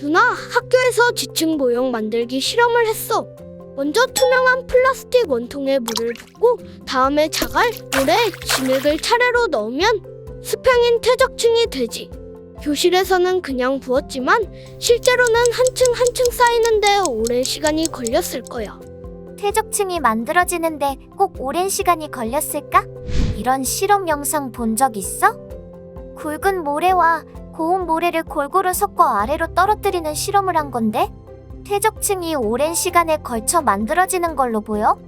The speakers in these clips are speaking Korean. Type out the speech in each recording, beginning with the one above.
누나, 학교에서 지층 모형 만들기 실험을 했어. 먼저 투명한 플라스틱 원통에 물을 붓고 다음에 자갈, 모래, 진흙을 차례로 넣으면 수평인 퇴적층이 되지. 교실에서는 그냥 부었지만 실제로는 한 층 한 층 쌓이는데 오랜 시간이 걸렸을 거야. 퇴적층이 만들어지는데 꼭 오랜 시간이 걸렸을까? 이런 실험 영상 본 적 있어? 굵은 모래와 고운 모래를 골고루 섞어 아래로 떨어뜨리는 실험을 한 건데 퇴적층이 오랜 시간에 걸쳐 만들어지는 걸로 보여?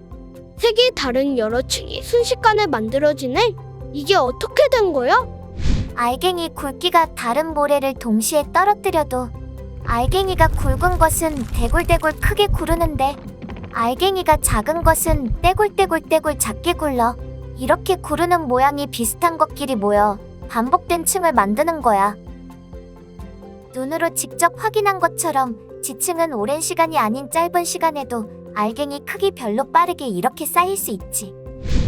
색이 다른 여러 층이 순식간에 만들어지네. 이게 어떻게 된 거야? 알갱이 굵기가 다른 모래를 동시에 떨어뜨려도 알갱이가 굵은 것은 대굴대굴 크게 구르는데 알갱이가 작은 것은 떼굴떼굴떼굴 작게 굴러 이렇게 구르는 모양이 비슷한 것끼리 모여 반복된 층을 만드는 거야. 눈으로 직접 확인한 것처럼 지층은 오랜 시간이 아닌 짧은 시간에도 알갱이 크기별로 빠르게 이렇게 쌓일 수 있지.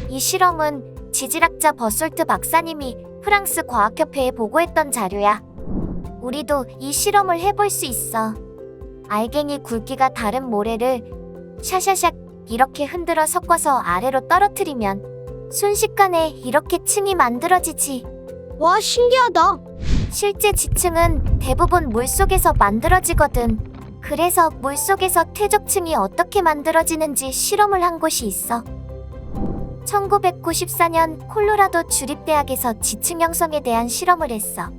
이 실험은 지질학자 버솔트 박사님이 프랑스 과학협회에 보고했던 자료야. 우리도 이 실험을 해볼 수 있어. 알갱이 굵기가 다른 모래를 샤샤샥 이렇게 흔들어 섞어서 아래로 떨어뜨리면 순식간에 이렇게 층이 만들어지지. 와, 신기하다. 실제 지층은 대부분 물속에서 만들어지거든. 그래서 물속에서 퇴적층이 어떻게 만들어지는지 실험을 한 곳이 있어. 1994년 콜로라도 주립대학에서 지층 형성에 대한 실험을 했어.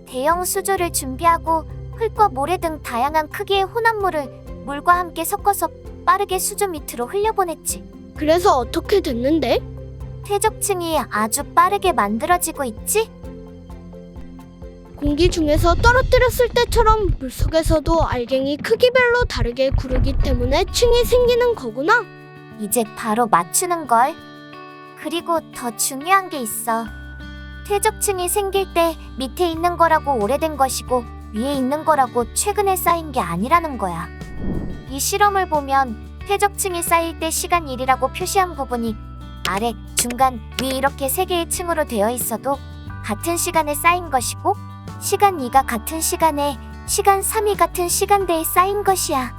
대형 수조를 준비하고 흙과 모래 등 다양한 크기의 혼합물을 물과 함께 섞어서 빠르게 수조 밑으로 흘려보냈지. 그래서 어떻게 됐는데? 퇴적층이 아주 빠르게 만들어지고 있지? 공기 중에서 떨어뜨렸을 때처럼 물속에서도 알갱이 크기별로 다르게 구르기 때문에 층이 생기는 거구나. 이제 바로 맞추는걸. 그리고 더 중요한 게 있어. 퇴적층이 생길 때 밑에 있는 거라고 오래된 것이고 위에 있는 거라고 최근에 쌓인 게 아니라는 거야. 이 실험을 보면 퇴적층이 쌓일 때 시간 1이라고 표시한 부분이 아래, 중간, 위 이렇게 3개의 층으로 되어 있어도 같은 시간에 쌓인 것이고 시간 2가 같은 시간에 시간 3이 같은 시간대에 쌓인 것이야.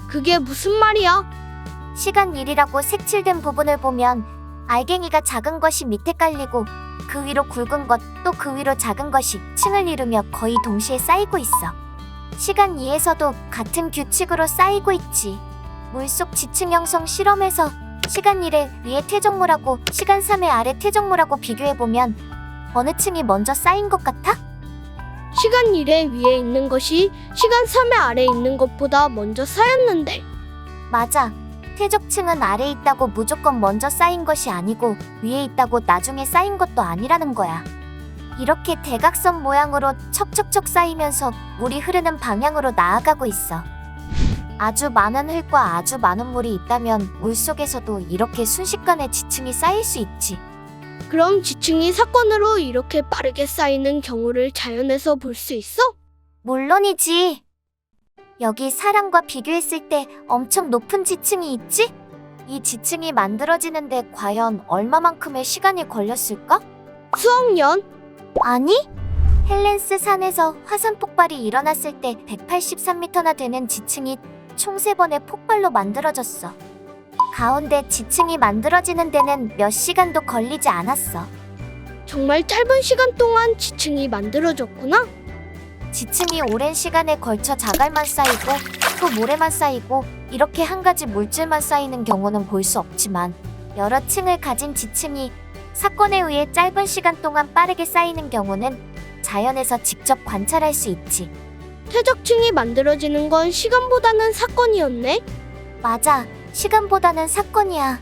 그게 무슨 말이야? 시간 1이라고 색칠된 부분을 보면 알갱이가 작은 것이 밑에 깔리고 그 위로 굵은 것 또 그 위로 작은 것이 층을 이루며 거의 동시에 쌓이고 있어. 시간 2에서도 같은 규칙으로 쌓이고 있지. 물속 지층 형성 실험에서 시간 1의 위에 퇴적물하고 시간 3의 아래 퇴적물하고 비교해보면 어느 층이 먼저 쌓인 것 같아? 시간 1의 위에 있는 것이 시간 3의 아래에 있는 것보다 먼저 쌓였는데. 맞아. 퇴적층은 아래에 있다고 무조건 먼저 쌓인 것이 아니고 위에 있다고 나중에 쌓인 것도 아니라는 거야. 이렇게 대각선 모양으로 척척척 쌓이면서 물이 흐르는 방향으로 나아가고 있어. 아주 많은 흙과 아주 많은 물이 있다면 물속에서도 이렇게 순식간에 지층이 쌓일 수 있지. 그럼 지층이 사건으로 이렇게 빠르게 쌓이는 경우를 자연에서 볼 수 있어? 물론이지. 여기 사람과 비교했을 때 엄청 높은 지층이 있지? 이 지층이 만들어지는데 과연 얼마만큼의 시간이 걸렸을까? 수억 년? 아니? 헬렌스 산에서 화산 폭발이 일어났을 때 183m나 되는 지층이 총 3번의 폭발로 만들어졌어. 가운데 지층이 만들어지는 데는 몇 시간도 걸리지 않았어. 정말 짧은 시간 동안 지층이 만들어졌구나. 지층이 오랜 시간에 걸쳐 자갈만 쌓이고 또 모래만 쌓이고 이렇게 한 가지 물질만 쌓이는 경우는 볼 수 없지만 여러 층을 가진 지층이 사건에 의해 짧은 시간 동안 빠르게 쌓이는 경우는 자연에서 직접 관찰할 수 있지. 퇴적층이 만들어지는 건 시간보다는 사건이었네. 맞아. 시간보다는 사건이야.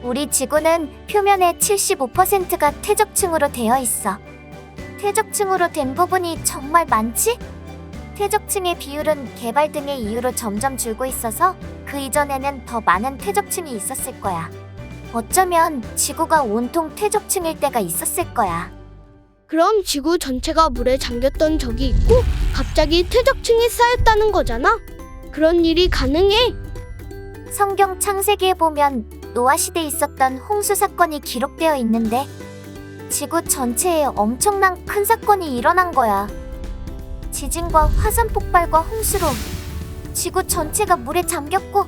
우리 지구는 표면의 75%가 퇴적층으로 되어 있어. 퇴적층으로 된 부분이 정말 많지? 퇴적층의 비율은 개발 등의 이유로 점점 줄고 있어서 그 이전에는 더 많은 퇴적층이 있었을 거야. 어쩌면 지구가 온통 퇴적층일 때가 있었을 거야. 그럼 지구 전체가 물에 잠겼던 적이 있고 갑자기 퇴적층이 쌓였다는 거잖아. 그런 일이 가능해? 성경 창세기에 보면 노아 시대에 있었던 홍수 사건이 기록되어 있는데 지구 전체에 엄청난 큰 사건이 일어난 거야. 지진과 화산 폭발과 홍수로 지구 전체가 물에 잠겼고,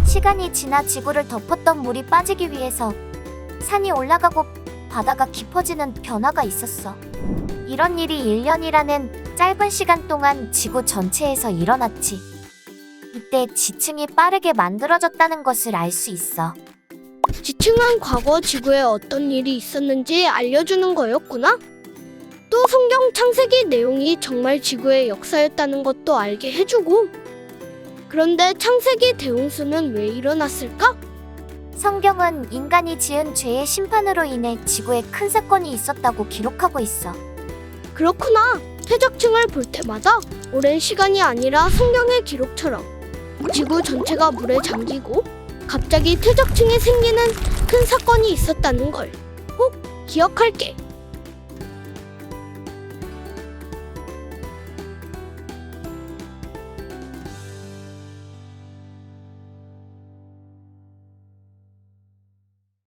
시간이 지나 지구를 덮었던 물이 빠지기 위해서 산이 올라가고 바다가 깊어지는 변화가 있었어. 이런 일이 1년이라는 짧은 시간 동안 지구 전체에서 일어났지. 이때 지층이 빠르게 만들어졌다는 것을 알 수 있어. 지층은 과거 지구에 어떤 일이 있었는지 알려주는 거였구나. 또 성경 창세기 내용이 정말 지구의 역사였다는 것도 알게 해주고. 그런데 창세기 대홍수는 왜 일어났을까? 성경은 인간이 지은 죄의 심판으로 인해 지구에 큰 사건이 있었다고 기록하고 있어. 그렇구나. 퇴적층을 볼 때마다 오랜 시간이 아니라 성경의 기록처럼 지구 전체가 물에 잠기고 갑자기 퇴적층이 생기는 큰 사건이 있었다는 걸 꼭 기억할게.